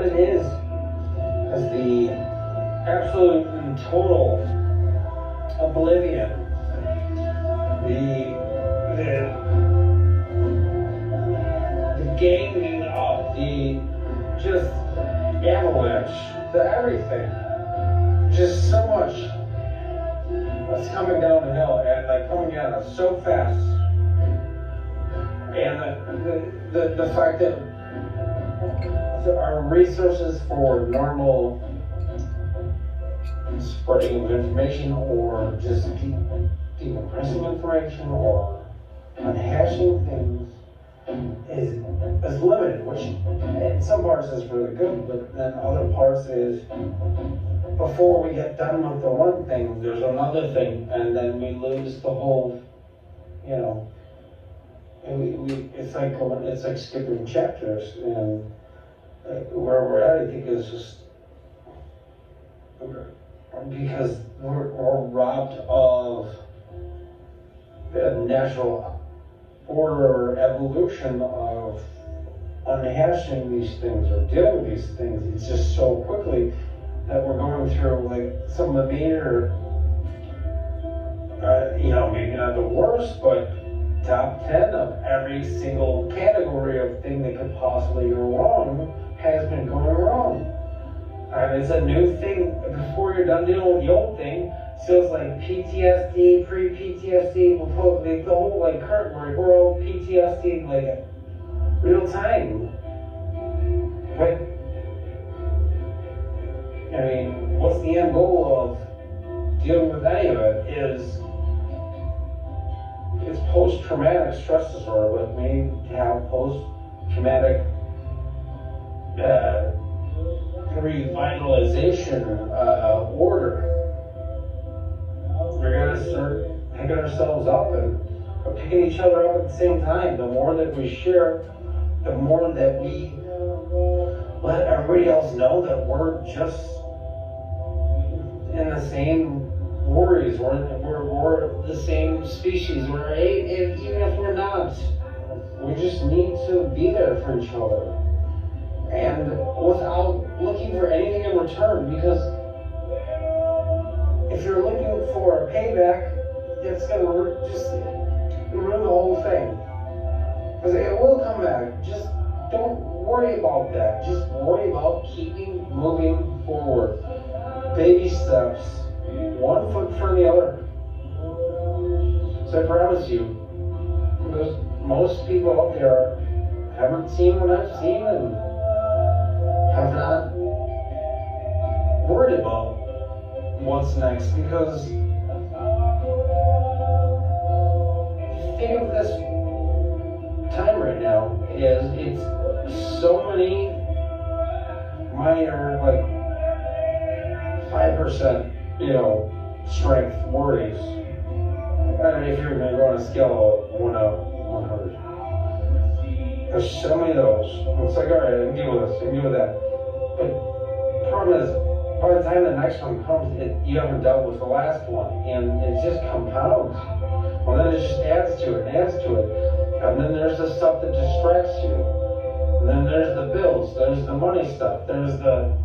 what it is the absolute and total oblivion, the ganging up, the just avalanche, the everything, just so much that's coming down the hill and like coming at us so fast, and the fact that our resources for normal spreading of information or just decompressing information or unhashing things is limited, which in some parts is really good, but then other parts is before we get done with the one thing, there's another thing, and then we lose the whole, you know, and it's like skipping chapters, and where we're at, I think, is just because we're robbed of the natural order or evolution of unhashing these things or dealing with these things. It's just so quickly that we're going through like some of the major, maybe not the worst, but top 10 of every single category of thing that could possibly go wrong has been going wrong. It's a new thing. Before you're done dealing with the old thing, so it's like PTSD, pre-PTSD, before the whole like current world PTSD, like real time. But I mean, what's the end goal of dealing with any of it? It's post-traumatic stress disorder, but we have post-traumatic revitalization order. We're going to start picking ourselves up and picking each other up at the same time. The more that we share, the more that we let everybody else know that we're just in the same worries, we're the same species, even if we're not, we just need to be there for each other. And without looking for anything in return, because if you're looking for a payback, it's going to just ruin the whole thing. Because it will come back. Just don't worry about that. Just worry about keeping moving forward. Baby steps, one foot for the other. So I promise you, most people out there haven't seen what I've seen and have not worried about what's next, because think of this time right now it's so many minor, like 5%, strength worries. And if you're going to go on a scale of 1 to 100, there's so many of those. It's like, all right, I can deal with this, I can deal with that. But the problem is, by the time the next one comes, you haven't dealt with the last one, and it just compounds. Well, then it just adds to it and adds to it. And then there's the stuff that distracts you. And then there's the bills, there's the money stuff, there's the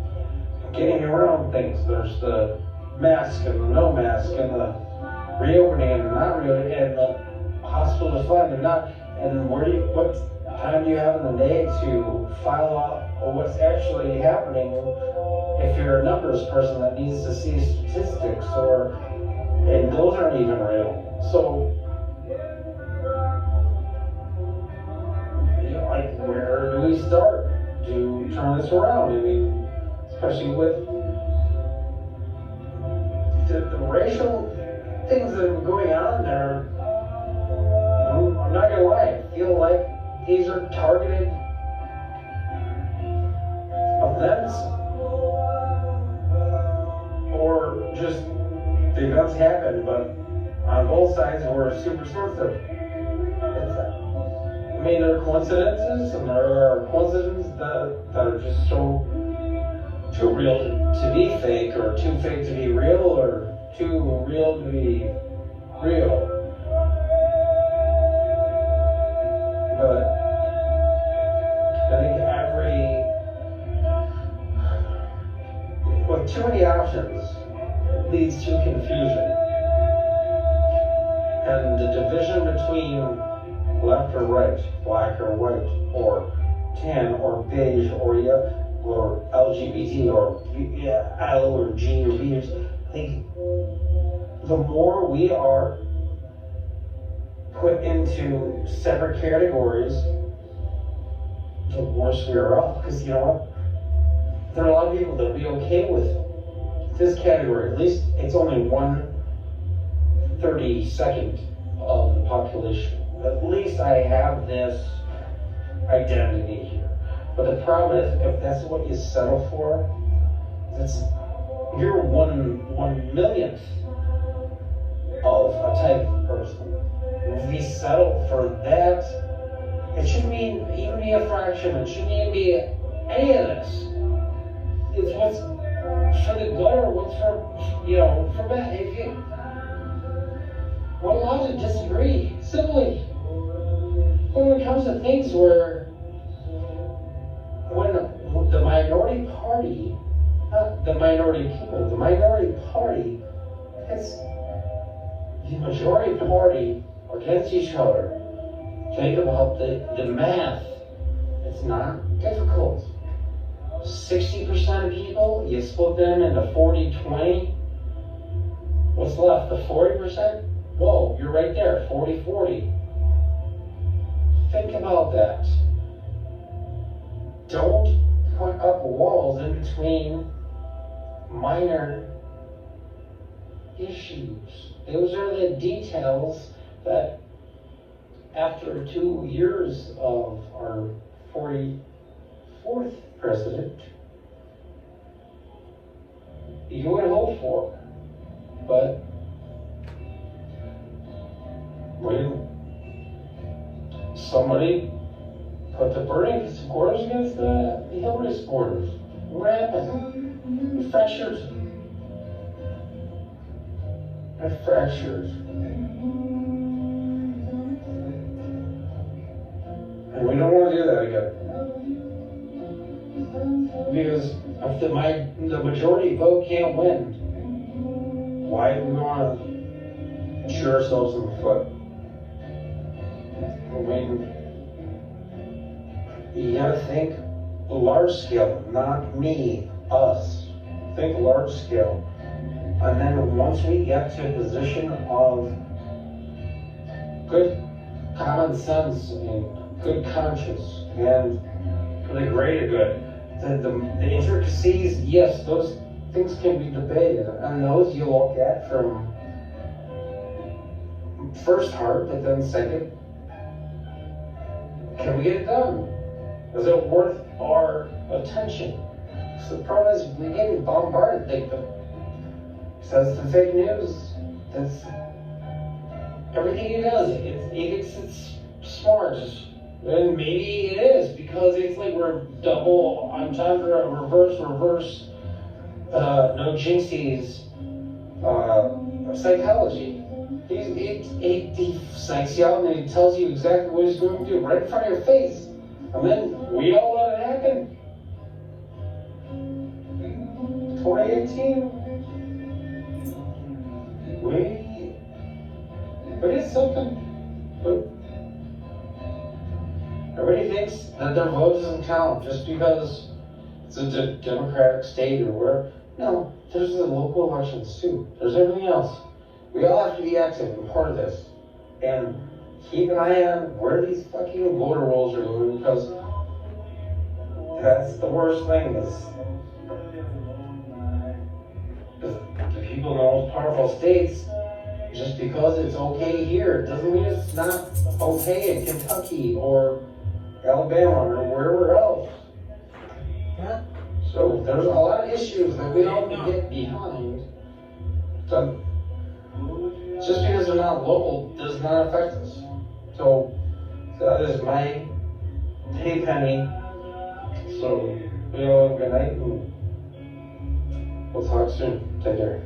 getting around things, there's the mask and the no mask, and the reopening and the not reopening, and the hospital is fine and not, and what time do you have in the day to file out what's actually happening if you're a numbers person that needs to see statistics, and those aren't even real. So, where do we start to turn this around? I mean, especially with the racial things that are going on there. I'm not gonna lie, I feel like these are targeted events, or just the events happen, but on both sides we're super sensitive. There are coincidences, and there are coincidences that are just so too real to be fake, or too fake to be real, or too real to be real. But I think between left or right, black or white, or tan or beige or LGBT or L or G or B. I think the more we are put into separate categories, the worse we are off. Because you know what? There are a lot of people that will be okay with this category. At least it's only 1/32 of the population. At least I have this identity here. But the problem is, if that's what you settle for, you're one millionth of a type of person. If we settle for that, it shouldn't even be a fraction. It shouldn't even be any of this. It's what's for the good or what's for bad. We're allowed to disagree civilly. But when it comes to things where when the minority party, not the minority people, the minority party has the majority party against each other. Think about the math. It's not difficult. 60% of people, you split them into 40-20. What's left? The 40%? Whoa, you're right there, 40-40. Think about that. Don't put up walls in between minor issues. Those are the details that after 2 years of our 44th president, you would hope for. But when somebody put the burning supporters against the Hillary supporters, what happened? Fractures. And we don't want to do that again. Because if the majority vote can't win, why do we want to shoot ourselves in the foot? I mean, you gotta think large scale, not me, us. Think large scale. And then once we get to a position of good common sense and good conscience and for the greater good, the intricacies, yes, those things can be debated, and those you look at from first heart, but then second, can we get it done? Is it worth our attention? So the problem is we get bombarded. Says the fake news. That's everything he does. He thinks it's smart, and maybe it is because it's like we're double on time for a reverse. No jinxies. Psychology. He psychs you out and he tells you exactly what he's going to do right in front of your face. And then we all let it happen. 2018, but it's something. But everybody thinks that their vote doesn't count just because it's a democratic state or where. No, there's the local elections too. There's everything else. We all have to be active and part of this. And keep an eye on where these fucking voter rolls are going, because that's the worst thing is the people in the most powerful states, just because it's okay here doesn't mean it's not okay in Kentucky or Alabama or wherever else. Yeah. So there's a lot of issues that we don't get behind. So just because they're not local does not affect us. So that is my hey penny. So you know, good night and we'll talk soon. Take care.